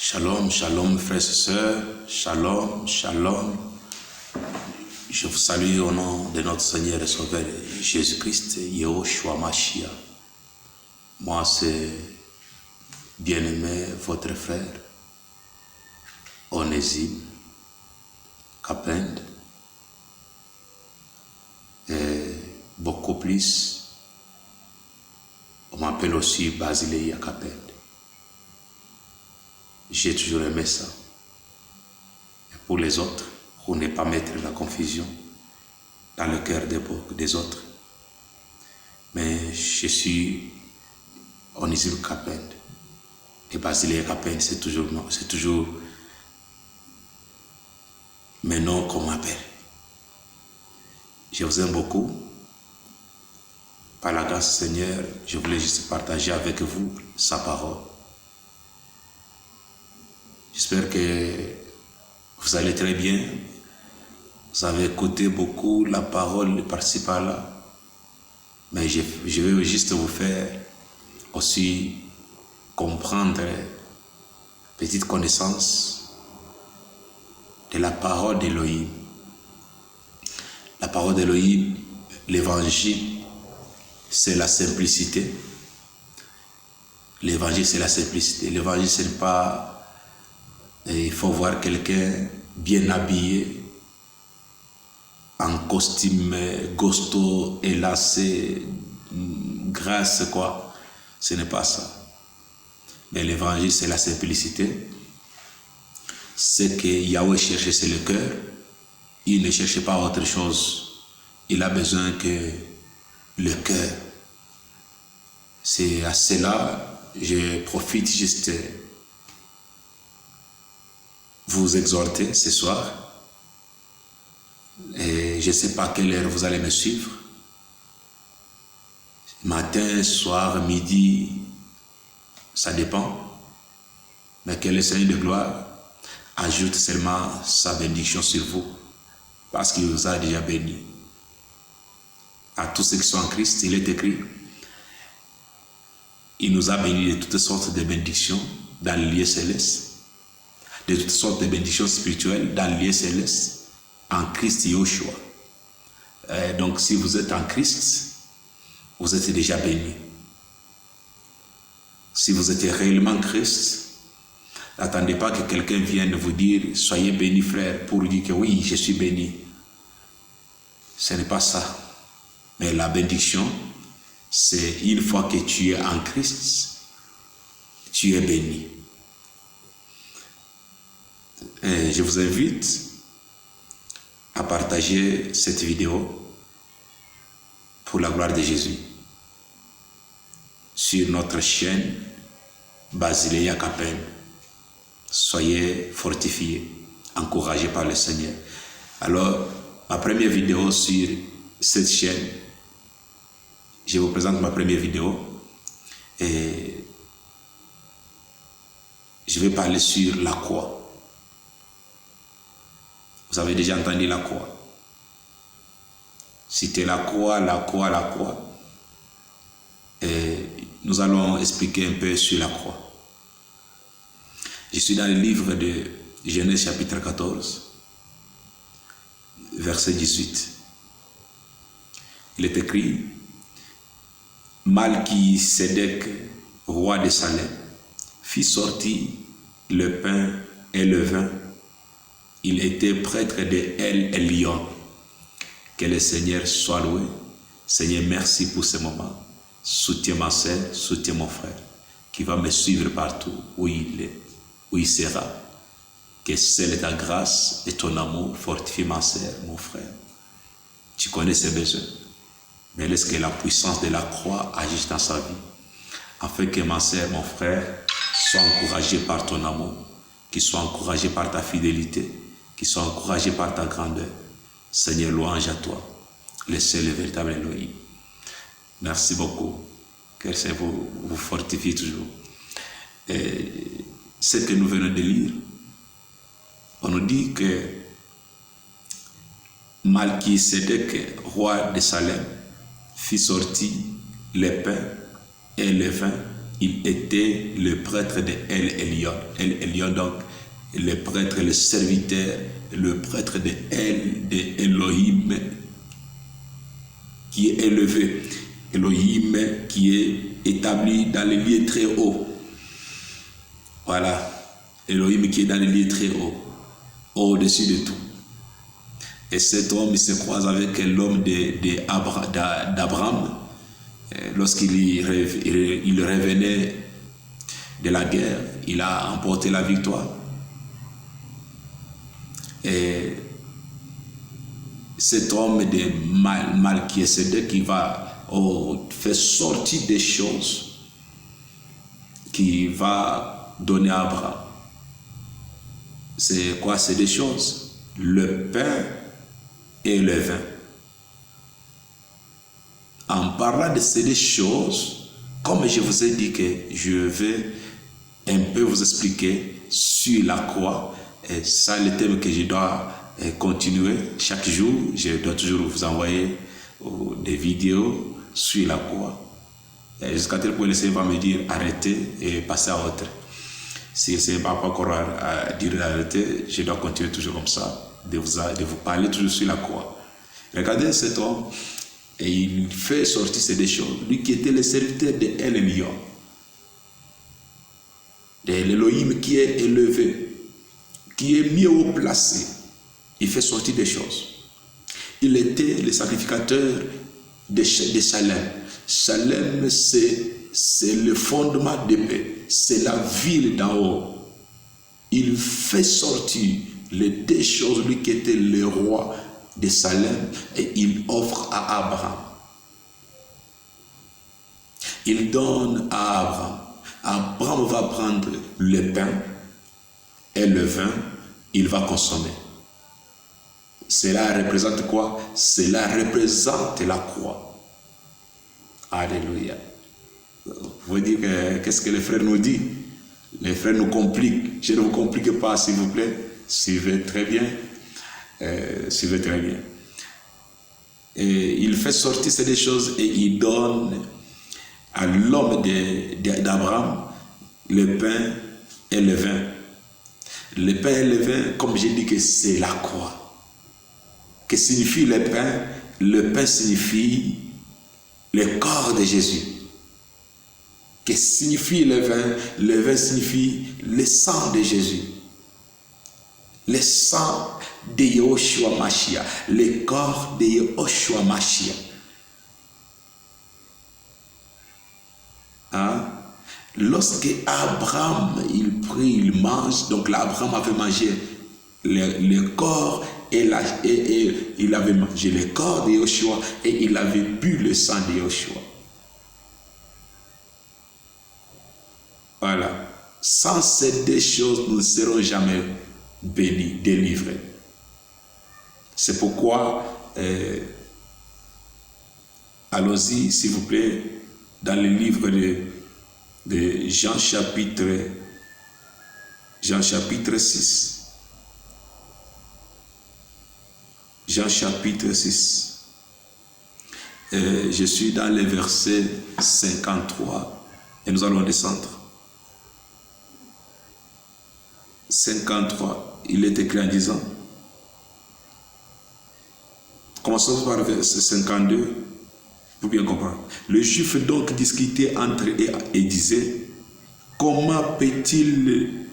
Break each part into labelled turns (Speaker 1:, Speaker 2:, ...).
Speaker 1: Shalom, shalom, frères et sœurs. Shalom, shalom. Je vous salue au nom de notre Seigneur et Sauveur Jésus-Christ, Yehoshua Mashiach. Moi, c'est bien-aimé votre frère, Onésime Kapend. Et beaucoup plus, on m'appelle aussi Basileia Kapend. J'ai toujours aimé ça. Et pour les autres, pour ne pas mettre la confusion dans le cœur des autres. Mais je suis Onésime Kapend. Et Basileia Kapend, c'est toujours mes noms qu'on m'appelle. Je vous aime beaucoup. Par la grâce du Seigneur, je voulais juste partager avec vous sa parole. J'espère que vous allez très bien. Vous avez écouté beaucoup la parole par-ci par-là. Mais je vais juste vous faire aussi comprendre petite connaissance de la parole d'Élohim. La parole d'Élohim, l'évangile, c'est la simplicité. L'évangile, c'est la simplicité. L'évangile, ce n'est pas... il faut voir quelqu'un bien habillé, en costume gosto, élacé, grasse, quoi. Ce n'est pas ça. Mais l'évangile, c'est la simplicité. Ce que Yahweh cherche, c'est le cœur. Il ne cherche pas autre chose. Il a besoin que le cœur. C'est à cela, je profite juste vous exhorter ce soir. Et je ne sais pas à quelle heure vous allez me suivre. Matin, soir, midi, ça dépend. Mais que le Seigneur de gloire ajoute seulement sa bénédiction sur vous. Parce qu'il vous a déjà béni. À tous ceux qui sont en Christ, il est écrit. Il nous a bénis de toutes sortes de bénédictions dans le lieu céleste. De toutes sortes de bénédictions spirituelles dans le lieu céleste. En Christ Yehoshua. Donc si vous êtes en Christ, vous êtes déjà béni. Si vous êtes réellement Christ, n'attendez pas que quelqu'un vienne vous dire « Soyez béni frère » pour dire que oui, je suis béni. Ce n'est pas ça. Mais la bénédiction, c'est une fois que tu es en Christ, tu es béni. Et je vous invite à partager cette vidéo pour la gloire de Jésus sur notre chaîne Basileia Kapend. Soyez fortifiés, encouragés par le Seigneur. Alors, ma première vidéo sur cette chaîne, je vous présente ma première vidéo et je vais parler sur la croix. Vous avez déjà entendu la croix. C'était la croix, la croix, la croix. Et nous allons expliquer un peu sur la croix. Je suis dans le livre de Genèse chapitre 14, verset 18. Il est écrit, Malki-Sédek, roi de Salem, fit sortir le pain et le vin. Il était prêtre de El Elyon. Que le Seigneur soit loué. Seigneur, merci pour ce moment. Soutiens ma sœur, soutiens mon frère, qui va me suivre partout où il est, où il sera. Que seule ta grâce et ton amour fortifient ma sœur, mon frère. Tu connais ses besoins. Mais laisse que la puissance de la croix agisse dans sa vie. Afin que ma sœur, mon frère, soient encouragés par ton amour, qu'ils soient encouragés par ta fidélité, qu'ils soient encouragés par ta grandeur. Seigneur, louange à toi, le seul et véritable Elohim. Merci beaucoup. Que le Seigneur vous fortifie toujours. Et ce que nous venons de lire, on nous dit que Malki-Sédek, roi de Salem, fit sortir les pains et les vins il était le prêtre de El Elyon. El Elyon, donc, le prêtre, le serviteur, le prêtre de Elohim, qui est élevé. Elohim qui est établi dans les lieux très hauts. Voilà. Elohim qui est dans les lieux très hauts, au-dessus de tout. Et cet homme, il se croise avec l'homme d'Abraham. Lorsqu'il revenait de la guerre, il a emporté la victoire. Et cet homme de Malchisédek qui va faire sortir des choses qui va donner à Abraham. C'est quoi? C'est des choses. Le pain et le vin. En parlant de ces deux choses, comme je vous ai dit que je vais un peu vous expliquer sur la croix, et ça le thème que je dois continuer chaque jour, je dois toujours vous envoyer des vidéos sur la croix. Jusqu'à tel point le Seigneur va me dire arrêtez et passez à autre. Si le Seigneur ne va pas encore à dire arrêter, je dois continuer toujours comme ça, de vous parler toujours sur la croix. Regardez cet homme, et il fait sortir ces deux choses. Lui qui était le serviteur de El Elyon, de l'Elohim qui est élevé, qui est mieux haut placé, il fait sortir des choses. Il était le sacrificateur de Salem. Salem, c'est le fondement de paix, c'est la ville d'en haut. Il fait sortir les deux choses, lui qui était le roi de Salem, et il offre à Abraham. Il donne à Abraham. Abraham va prendre le pain et le vin, il va consommer. Cela représente quoi? Cela représente la croix. Alléluia. Vous dites qu'est-ce que les frères nous disent? Les frères nous compliquent. Je ne vous complique pas, s'il vous plaît. Suivez très bien. Suivez très bien. Et il fait sortir ces deux choses et il donne à l'homme d'Abraham le pain et le vin. Le pain et le vin, comme j'ai dit que c'est la croix. Que signifie le pain? Le pain signifie le corps de Jésus. Que signifie le vin? Le vin signifie le sang de Jésus. Le sang de Yahushua Mashiach. Le corps de Yahushua Mashiach. Hein? Lorsque Abraham, il prie, il mange, donc Abraham avait mangé le corps et il avait mangé le corps de Yahushua et il avait bu le sang de Yahushua. Voilà. Sans ces deux choses, nous ne serons jamais bénis, délivrés. C'est pourquoi, allons-y, s'il vous plaît, dans le livre de Jean chapitre 6. Jean chapitre 6. Je suis dans le verset 53 et nous allons descendre. 53, il est écrit en disant, commençons par le verset 52 pour bien comprendre. Le juif donc discutait entre eux et disait, comment peut-il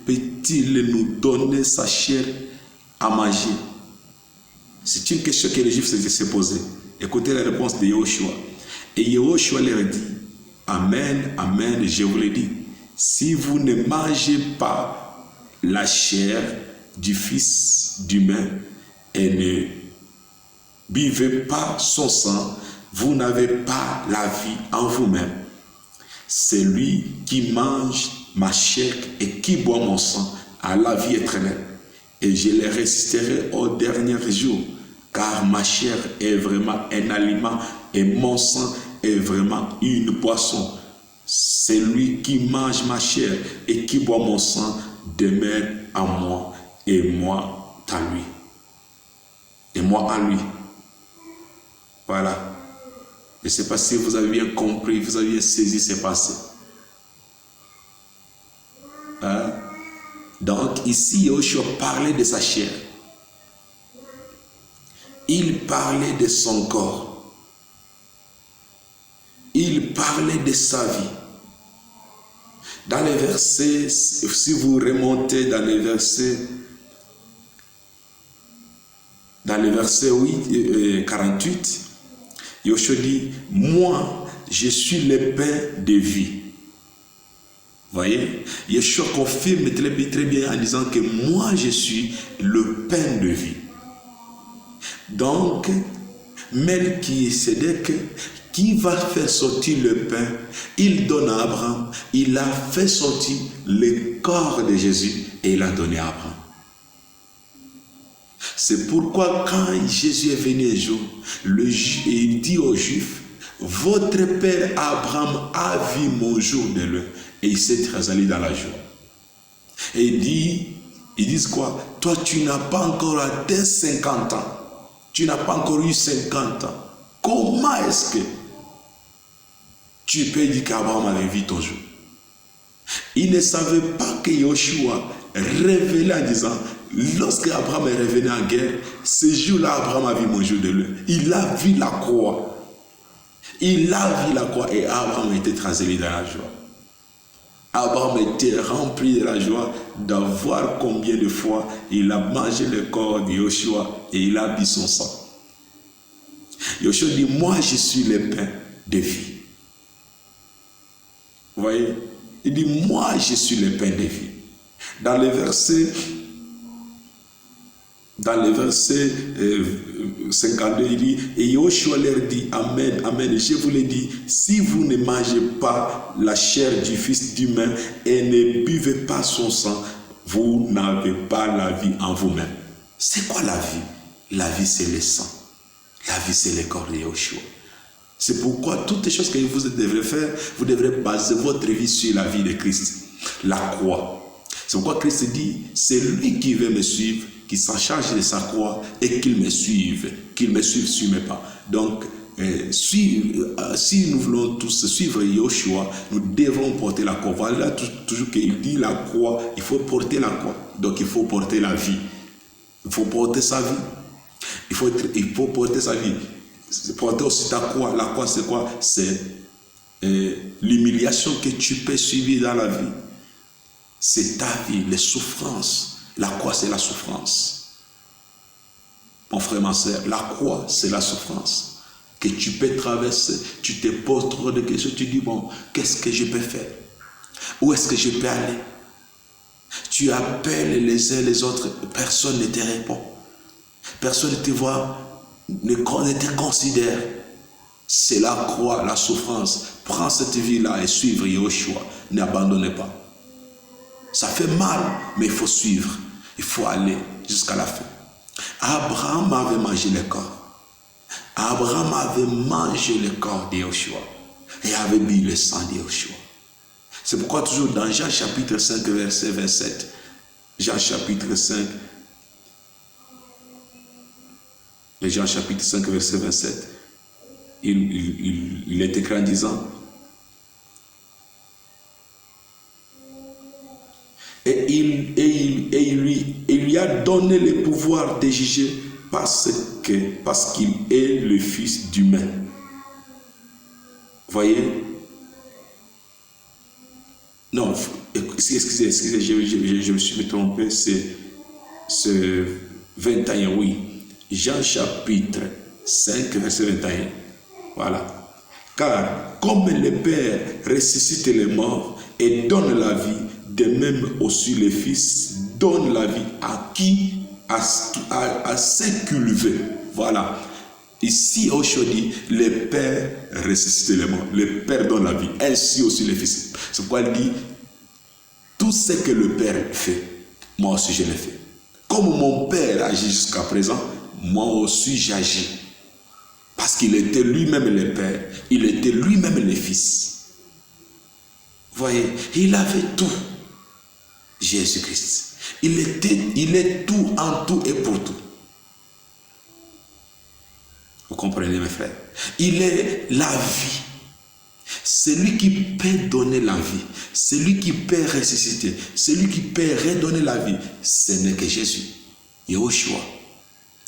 Speaker 1: nous donner sa chair à manger? C'est une question que les juifs se posaient. Écoutez la réponse de Yahushua. Et Yahushua leur dit, amen, amen, je vous le dis, si vous ne mangez pas la chair du Fils d'humain et ne buvez pas son sang, vous n'avez pas la vie en vous-même. C'est lui qui mange ma chair et qui boit mon sang à la vie éternelle. Et je les ressusciterai au dernier jour, car ma chair est vraiment un aliment et mon sang est vraiment une boisson. C'est lui qui mange ma chair et qui boit mon sang demeure en moi et moi en lui. Et moi en lui. Voilà. Je ne sais pas si vous avez bien compris, vous avez bien saisi ces pensées. Donc ici, Yoshua parlait de sa chair. Il parlait de son corps. Il parlait de sa vie. Dans les versets, si vous remontez dans les versets 48, Yoshua dit, moi, je suis le pain de vie. Voyez, Yeshua confirme très bien en disant que moi, je suis le pain de vie. Donc, Melchisédek, qui va faire sortir le pain, il donne à Abraham, il a fait sortir le corps de Jésus et il a donné à Abraham. C'est pourquoi quand Jésus est venu un jour, il dit aux Juifs, votre père Abraham a vu mon jour de l'heure. Et il s'est allé dans la joie. Et ils disent quoi? Toi, tu n'as pas encore atteint 50 ans. Tu n'as pas encore eu 50 ans. Comment est-ce que tu peux dire qu'Abraham avait vu ton jour? Il ne savait pas que Yoshua révélait en disant, lorsque Abraham est revenu en guerre, ce jour-là, Abraham a vu mon jour de l'heure. Il a vu la croix. Il a vu la croix et Abraham était tracé dans la joie. Abraham était rempli de la joie d'avoir combien de fois il a mangé le corps de Yoshua et il a bu son sang. Yoshua dit, moi je suis le pain de vie. Vous voyez? Il dit, moi je suis le pain de vie. Dans le verset 52, il dit, et Yoshua leur dit, amen, amen, je vous le dis, si vous ne mangez pas la chair du Fils d'humain et ne buvez pas son sang, vous n'avez pas la vie en vous-même. C'est quoi la vie? La vie, c'est le sang. La vie, c'est le corps de Yoshua. C'est pourquoi toutes les choses que vous devrez faire, vous devrez baser votre vie sur la vie de Christ, la croix. C'est pourquoi Christ dit, c'est lui qui veut me suivre, qui s'en charge de sa croix et qu'il me suive sur mes pas. Donc, si nous voulons tous suivre Yoshua, nous devons porter la croix. Voilà toujours qu'il dit la croix, il faut porter la croix. Donc, il faut porter la vie. Il faut porter sa vie. Il faut porter sa vie. Porter aussi ta croix. La croix, c'est quoi? C'est l'humiliation que tu peux subir dans la vie. C'est ta vie, les souffrances. La croix, c'est la souffrance. Mon frère, ma soeur, la croix, c'est la souffrance. Que tu peux traverser, tu te poses trop de questions, tu dis, bon, qu'est-ce que je peux faire? Où est-ce que je peux aller? Tu appelles les uns les autres, personne ne te répond. Personne ne te voit, ne te considère. C'est la croix, la souffrance. Prends cette vie-là et suivre Yoshua. N'abandonnez pas. Ça fait mal, mais il faut suivre. Il faut aller jusqu'à la fin. Abraham avait mangé le corps. Abraham avait mangé le corps de Yoshua et avait bu le sang de Yoshua. C'est pourquoi toujours dans Jean chapitre 5, verset 27, Jean chapitre 5, verset 27, il est écrit en disant, et il lui a donné le pouvoir de juger parce qu'il est le Fils d'humain. Voyez? Non, excusez, je me suis trompé, c'est 21, oui. Jean chapitre 5, verset 21. Voilà. Car comme le Père ressuscite les morts et donne la vie, de même aussi le Fils donne la vie à qui? À ceux qui le veulent. Voilà. Ici, aujourd'hui, le Père ressuscite les morts. Le Père donne la vie. Ainsi aussi le Fils. C'est pourquoi il dit, tout ce que le Père fait, moi aussi je le fais. Comme mon Père agit jusqu'à présent, moi aussi j'agis. Parce qu'il était lui-même le Père. Il était lui-même le Fils. Vous voyez, il avait tout. Jésus-Christ. Il est tout en tout et pour tout. Vous comprenez mes frères? Il est la vie. Celui qui peut donner la vie, celui qui peut ressusciter, celui qui peut redonner la vie, ce n'est que Jésus. Yahushua,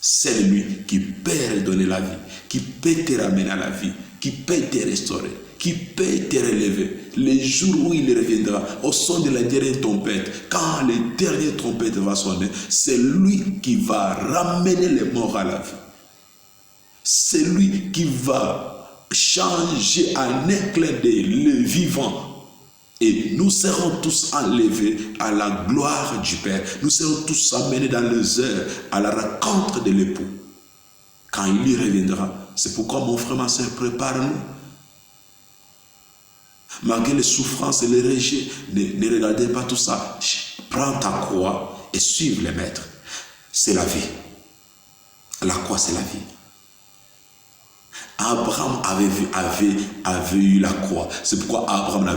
Speaker 1: c'est lui qui peut redonner la vie, qui peut te ramener à la vie, qui peut te restaurer, qui peut te relever. Les jours où il reviendra, au son de la dernière trompette, quand la dernière trompette va sonner, c'est lui qui va ramener les morts à la vie. C'est lui qui va changer en un clin d'œil le vivant. Et nous serons tous enlevés à la gloire du Père. Nous serons tous amenés dans les heures à la rencontre de l'époux. Quand il y reviendra, c'est pourquoi mon frère, ma soeur, prépare-nous. Malgré les souffrances et les rejets, ne regardez pas tout ça. Prends ta croix et suive les maîtres. C'est la vie. La croix, c'est la vie. Abraham avait eu la croix. C'est pourquoi Abraham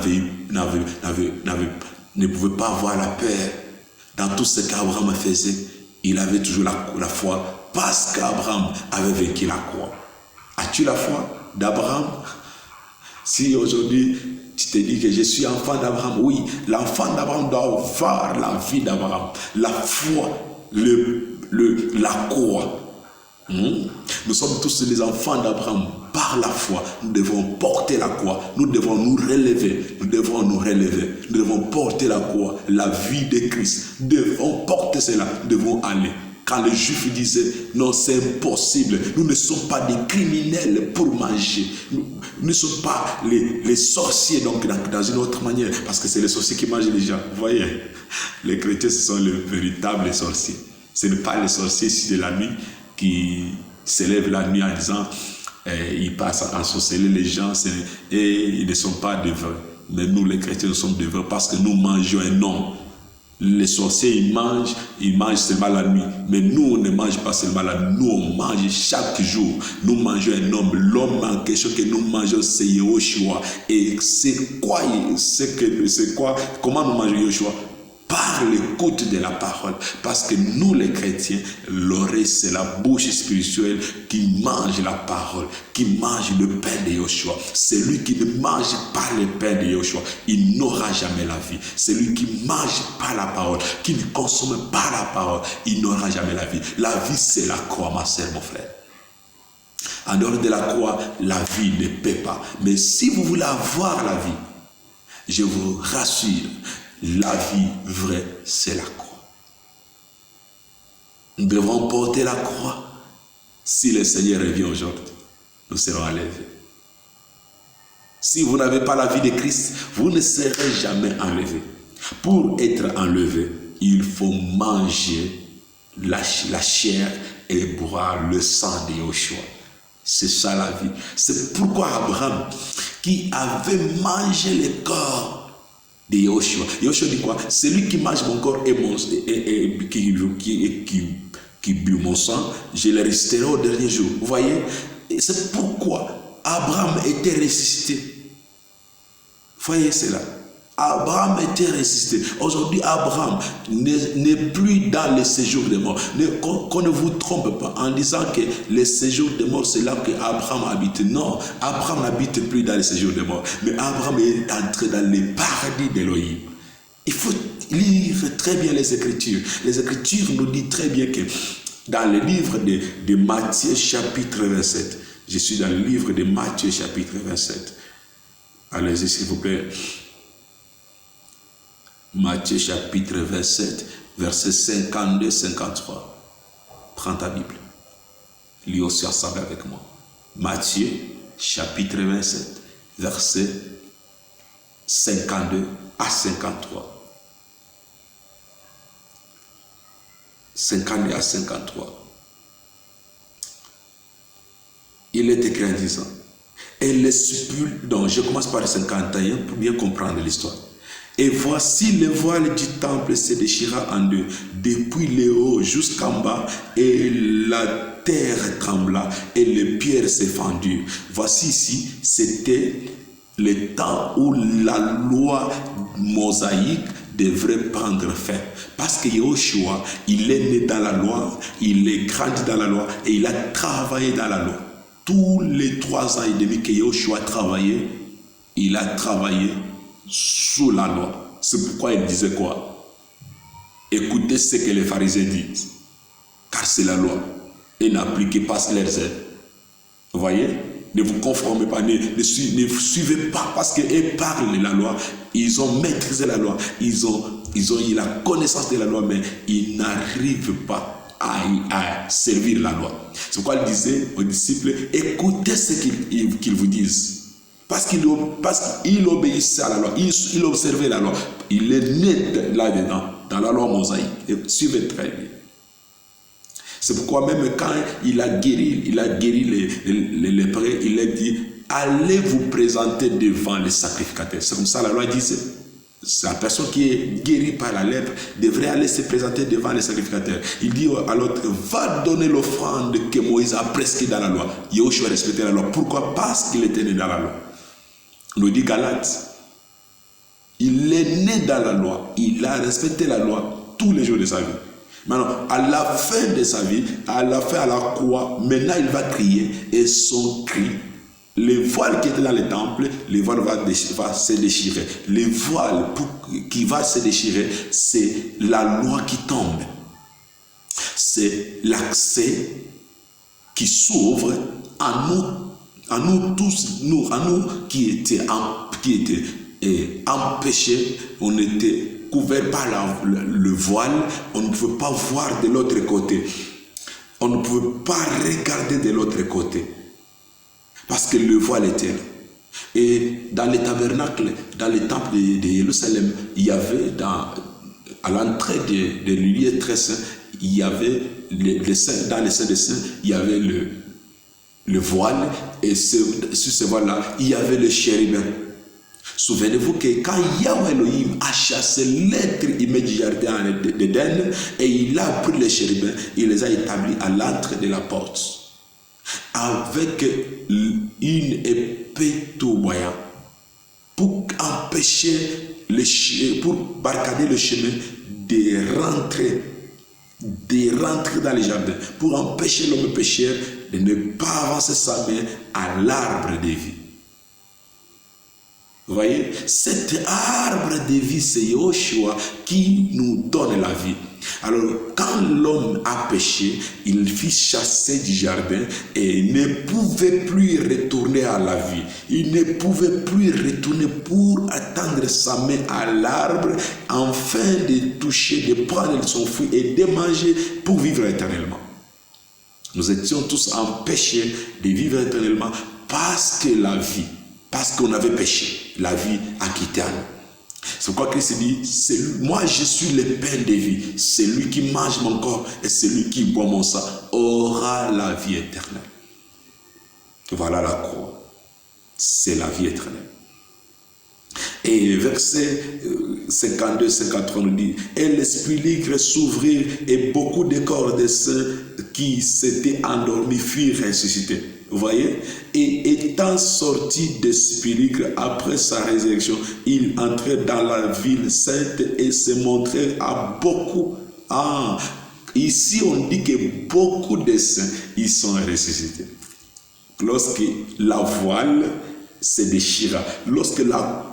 Speaker 1: ne pouvait pas avoir la peur. Dans tout ce qu'Abraham faisait, il avait toujours la foi parce qu'Abraham avait vaincu la croix. As-tu la foi d'Abraham? Si aujourd'hui tu te dis que je suis enfant d'Abraham, oui, l'enfant d'Abraham doit avoir la vie d'Abraham, la foi, la croix. Nous sommes tous les enfants d'Abraham par la foi. Nous devons porter la croix. Nous devons nous relever. Nous devons nous relever. Nous devons porter la croix, la vie de Christ. Nous devons porter cela. Nous devons aller. Quand les Juifs disaient non, c'est impossible, nous ne sommes pas des criminels pour manger. Nous ne sommes pas les sorciers, donc dans une autre manière, parce que c'est les sorciers qui mangent les gens. Vous voyez, les chrétiens, ce sont les véritables sorciers. Ce n'est pas les sorciers ici de la nuit qui s'élèvent la nuit en disant ils passent à ensorceler les gens et ils ne sont pas de vrais. Mais nous, les chrétiens, nous sommes de vrais parce que nous mangeons un homme. Les sorciers, ils mangent seulement la nuit. Mais nous, on ne mange pas seulement la nuit. Nous, on mange chaque jour. Nous mangeons un homme. L'homme en question que nous mangeons, c'est Yahushua. Et c'est quoi? Comment nous mangeons Yahushua? Par l'écoute de la parole. Parce que nous, les chrétiens, l'oreille, c'est la bouche spirituelle qui mange la parole, qui mange le pain de Yahushua. Celui qui ne mange pas le pain de Yahushua, il n'aura jamais la vie. Celui qui ne mange pas la parole, qui ne consomme pas la parole, il n'aura jamais la vie. La vie, c'est la croix, ma sœur, mon frère. En dehors de la croix, la vie ne paie pas. Mais si vous voulez avoir la vie, je vous rassure, la vie vraie, c'est la croix. Nous devons porter la croix. Si le Seigneur revient aujourd'hui, nous serons enlevés. Si vous n'avez pas la vie de Christ, vous ne serez jamais enlevé. Pour être enlevé, il faut manger la chair et boire le sang de Yahushua. C'est ça la vie. C'est pourquoi Abraham, qui avait mangé le corps de Yahushua. Yahushua dit quoi? Celui qui mange mon corps et qui but mon sang, je le resterai au dernier jour. Vous voyez? Et c'est pourquoi Abraham était ressuscité. Voyez cela. Abraham était ressuscité. Aujourd'hui, Abraham n'est plus dans le séjour des morts. Qu'on ne vous trompe pas en disant que le séjour des morts, c'est là que Abraham habite. Non, Abraham n'habite plus dans le séjour des morts. Mais Abraham est entré dans le paradis d'Élohim. Il faut lire très bien les Écritures. Les Écritures nous disent très bien que dans le livre de Matthieu chapitre 27, je suis dans le livre de Matthieu chapitre 27. Allez-y s'il vous plaît. Matthieu chapitre 27, verset 52-53. Prends ta Bible. Lis aussi ensemble avec moi. Matthieu chapitre 27, verset 52 à 53. 52 à 53. Il est écrit en disant, et les sépulcres, donc je commence par le 51 pour bien comprendre l'histoire. Et voici le voile du temple se déchira en deux, depuis le haut jusqu'en bas, et la terre trembla, et les pierres se fendurent. Voici ici, c'était le temps où la loi mosaïque devrait prendre fin. Parce que Yahushua, il est né dans la loi, il est grandi dans la loi, et il a travaillé dans la loi. Tous les 3 ans et demi que Yahushua travaillait, il a travaillé sous la loi. C'est pourquoi il disait quoi? Écoutez ce que les pharisiens disent, car c'est la loi, et n'appliquez pas leurs aides. Vous voyez? Ne vous conformez pas, ne suivez pas, parce qu'ils parlent de la loi, ils ont maîtrisé la loi, ils ont eu la connaissance de la loi, mais ils n'arrivent pas à servir la loi. C'est pourquoi il disait aux disciples, écoutez ce qu'ils vous disent. Parce qu'il obéissait à la loi, il observait la loi. Il est né là-dedans, dans la loi mosaïque. Et suivez très bien. C'est pourquoi même quand il a guéri les lépreux, il a dit, allez vous présenter devant les sacrificateurs. C'est comme ça la loi disait. La personne qui est guérie par la lèpre devrait aller se présenter devant les sacrificateurs. Il dit à l'autre, va donner l'offrande que Moïse a prescrite dans la loi. Yahushua respectait la loi. Pourquoi? Parce qu'il était né dans la loi. Nous dit Galates, il est né dans la loi. Il a respecté la loi tous les jours de sa vie. Maintenant, à la fin de sa vie, à la fin à la croix, maintenant il va crier et son cri, les voiles qui étaient dans le temple, les voiles va se déchirer. Les voiles qui va se déchirer, c'est la loi qui tombe. C'est l'accès qui s'ouvre à nous tous, à nous qui étaient empêchés, on était couverts par le voile, on ne pouvait pas voir de l'autre côté. On ne pouvait pas regarder de l'autre côté. Parce que le voile était là. Et dans les tabernacles, dans les temples de Jérusalem, il y avait à l'entrée des lieux très saints, il y avait dans les saints des saints, il y avait le voile, et sur ce voile-là, il y avait le chérubin. Souvenez-vous que quand Yahweh Elohim a chassé l'être humain du jardin d'Éden, et il a pris les chérubins, il les a établis à l'entrée de la porte, avec une épée tournoyante, pour empêcher, pour barricader le chemin de rentrer dans les jardins, pour empêcher l'homme pécheur de ne pas avancer sa main à l'arbre de vie. Vous voyez, cet arbre de vie, c'est Yahushua qui nous donne la vie. Alors, quand l'homme a péché, il fut chassé du jardin et ne pouvait plus retourner à la vie. Il ne pouvait plus retourner pour attendre sa main à l'arbre, afin de toucher, de prendre son fruit et de manger pour vivre éternellement. Nous étions tous empêchés de vivre éternellement parce qu'on avait péché, la vie a quitté à nous. C'est pourquoi Christ dit, moi je suis le pain de vie, celui qui mange mon corps et celui qui boit mon sang aura la vie éternelle. Voilà la croix, c'est la vie éternelle. Et verset 52-53 nous dit, et l'esprit libre s'ouvrit et beaucoup de corps de saints qui s'étaient endormis furent ressuscités. Vous voyez? Et étant sorti de Spirigre après sa résurrection, il entrait dans la ville sainte et se montrait à beaucoup. Ici on dit que beaucoup de saints, ils sont ressuscités. Lorsque la voile se déchira, lorsque la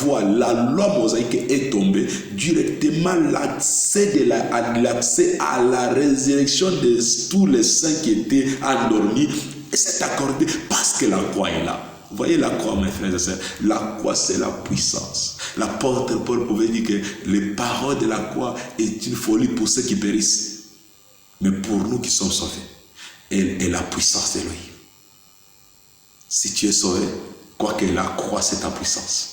Speaker 1: voile, la loi mosaïque est tombée, directement l'accès à la résurrection de tous les saints qui étaient endormis, et c'est accordé parce que la croix est là. Vous voyez la croix, mes frères et sœurs, la croix c'est la puissance. L'apôtre Paul pouvait dire que les paroles de la croix est une folie pour ceux qui périssent. Mais pour nous qui sommes sauvés, elle est la puissance d'Élohim. Si tu es sauvé, quoi que la croix c'est ta puissance.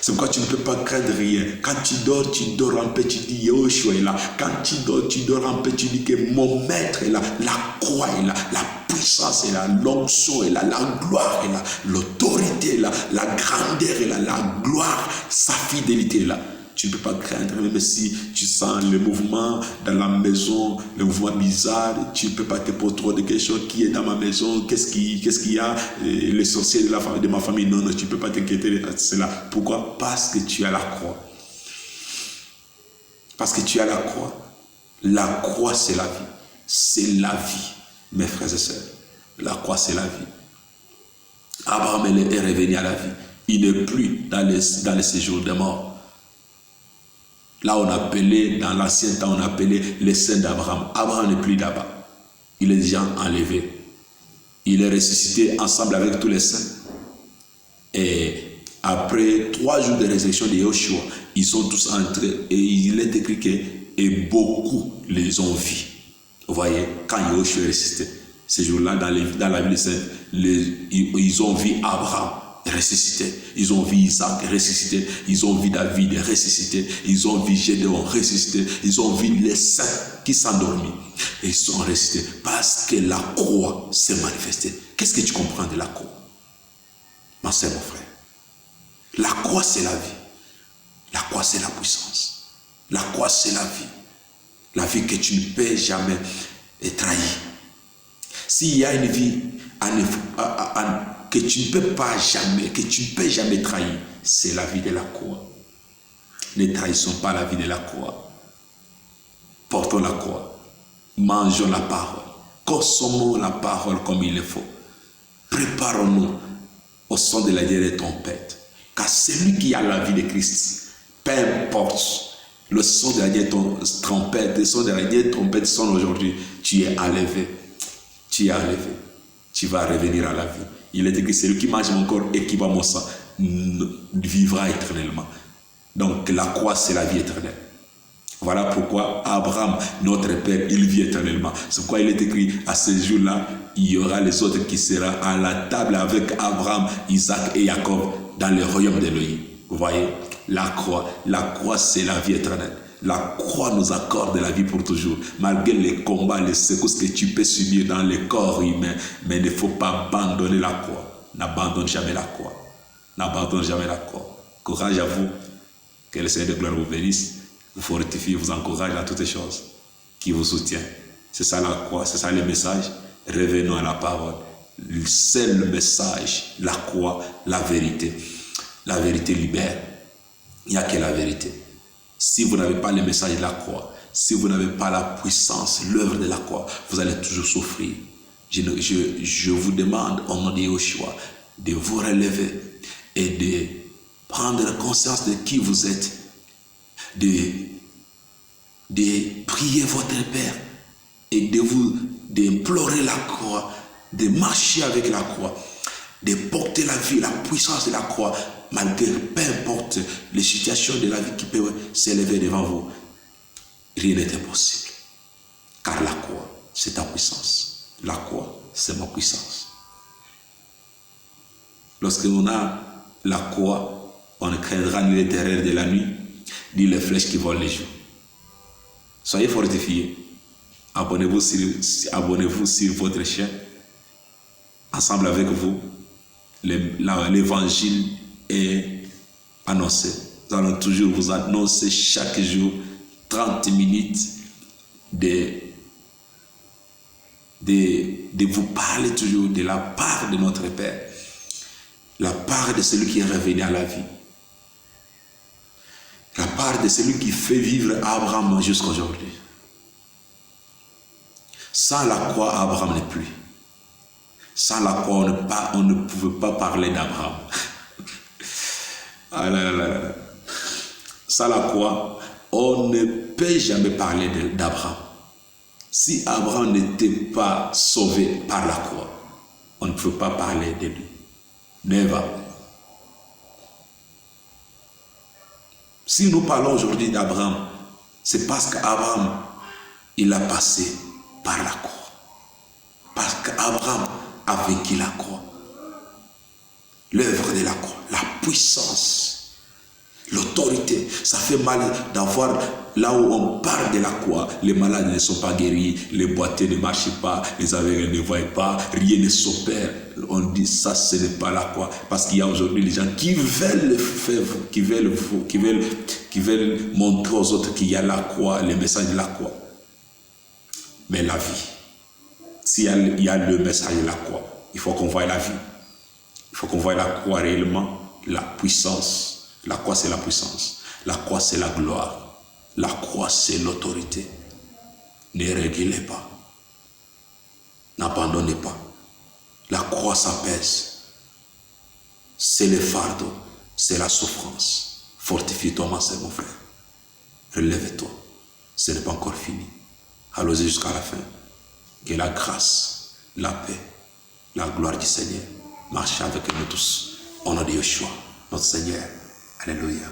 Speaker 1: C'est pourquoi tu ne peux pas craindre rien. Quand tu dors en paix, tu dis Yahushua est là. Quand tu dors en paix, tu dis que mon maître est là. La croix est là. La puissance est là. L'onction est là. La gloire est là. L'autorité est là. La grandeur est là. La gloire, sa fidélité est là. Tu ne peux pas craindre, même si tu sens le mouvement dans la maison, le mouvement bizarre, tu ne peux pas te poser trop de questions. Qui est dans ma maison? Qu'est-ce qu'il y a? Les sorciers de ma famille? Non, tu ne peux pas t'inquiéter de cela. Pourquoi? Parce que tu as la croix. Parce que tu as la croix. La croix, c'est la vie. C'est la vie, mes frères et sœurs. La croix, c'est la vie. Abraham est revenu à la vie. Il n'est plus dans le séjour des morts. Là, on appelait, dans l'ancien temps, on appelait les saints d'Abraham. Abraham n'est plus là-bas. Il est déjà enlevé. Il est ressuscité ensemble avec tous les saints. Et après 3 jours de résurrection de Yoshua, ils sont tous entrés et il est écrit que et beaucoup les ont vus. Vous voyez, quand Yoshua est ressuscité, ces jours-là, dans la Bible sainte, ils ont vu Abraham ressuscité, ils ont vu Isaac ressuscité, ils ont vu David ressuscité, ils ont vu Gédéon ressuscité, ils ont vu les saints qui s'endorment et ils sont ressuscités parce que la croix s'est manifestée. Qu'est-ce que tu comprends de la croix? Ma sœur, mon frère, la croix c'est la vie, la croix c'est la puissance, la croix c'est la vie que tu ne peux jamais trahir. S'il y a une vie que tu ne peux jamais trahir, c'est la vie de la croix. Ne trahissons pas la vie de la croix. Portons la croix. Mangeons la parole. Consommons la parole comme il le faut. Préparons-nous au son de la dernière trompette. Car celui qui a la vie de Christ, peu importe le son de la dernière trompette, le son de la dernière trompette sonne aujourd'hui, tu es enlevé. Tu es enlevé. Tu vas revenir à la vie. Il est écrit, celui qui mange mon corps et qui boit mon sang vivra éternellement. Donc la croix, c'est la vie éternelle. Voilà pourquoi Abraham, notre père, il vit éternellement. C'est pourquoi il est écrit, à ce jour-là, il y aura les autres qui seront à la table avec Abraham, Isaac et Jacob dans le royaume d'Élohim. Vous voyez, la croix, c'est la vie éternelle. La croix nous accorde la vie pour toujours. Malgré les combats, les secousses que tu peux subir dans le corps humain, mais il ne faut pas abandonner la croix. N'abandonne jamais la croix. N'abandonne jamais la croix. Courage à vous. Que le Seigneur de gloire vous bénisse, vous fortifie, vous encourage à toutes les choses, qui vous soutient. C'est ça la croix, c'est ça le message. Revenons à la parole. C'est le message, la croix, la vérité. La vérité libère. Il n'y a que la vérité. Si vous n'avez pas le message de la croix, si vous n'avez pas la puissance, l'œuvre de la croix, vous allez toujours souffrir. Je vous demande, au nom de Yoshua, de vous relever et de prendre conscience de qui vous êtes, de prier votre Père et d'implorer la croix, de marcher avec la croix, de porter la vie, la puissance de la croix, malgré peu importe les situations de la vie qui peuvent s'élever devant vous. Rien n'est impossible. Car la croix, c'est ta puissance. La croix, c'est ma puissance. Lorsque l'on a la croix, on ne craindra ni les terreurs de la nuit, ni les flèches qui volent les jours. Soyez fortifiés. Abonnez-vous sur votre chaîne. Ensemble avec vous, l'évangile est annoncé. Nous allons toujours vous annoncer chaque jour 30 minutes de vous parler toujours de la part de notre Père, la part de celui qui est revenu à la vie, la part de celui qui fait vivre Abraham jusqu'à aujourd'hui. Sans la croix, Abraham n'est plus. Sans la croix, on ne pouvait pas parler d'Abraham. Ah là là là là. Sans la croix, on ne peut jamais parler d'Abraham. Si Abraham n'était pas sauvé par la croix, on ne peut pas parler de lui. Never. Si nous parlons aujourd'hui d'Abraham, c'est parce qu'Abraham, il a passé par la croix. Parce qu'Abraham a vécu la croix. L'œuvre de la croix, la puissance, l'autorité. Ça fait mal d'avoir là où on parle de la croix. Les malades ne sont pas guéris, les boiteux ne marchent pas, les aveugles ne voient pas, rien ne s'opère. On dit ça, ce n'est pas la croix. Parce qu'il y a aujourd'hui des gens qui veulent faire, qui veulent montrer aux autres qu'il y a la croix, le message de la croix. Mais la vie, s'il y a le message de la croix, il faut qu'on voie la vie. Il faut qu'on voie la croix réellement, la puissance. La croix, c'est la puissance. La croix, c'est la gloire. La croix, c'est l'autorité. Ne reculez pas. N'abandonnez pas. La croix, ça pèse. c'est le fardeau, c'est la souffrance. Fortifie-toi, ma sœur, mon frère. Relève-toi. Ce n'est pas encore fini. Allons-y jusqu'à la fin. Que la grâce, la paix, la gloire du Seigneur marche avec nous tous. Au nom de Yeshua, notre Seigneur. Alléluia.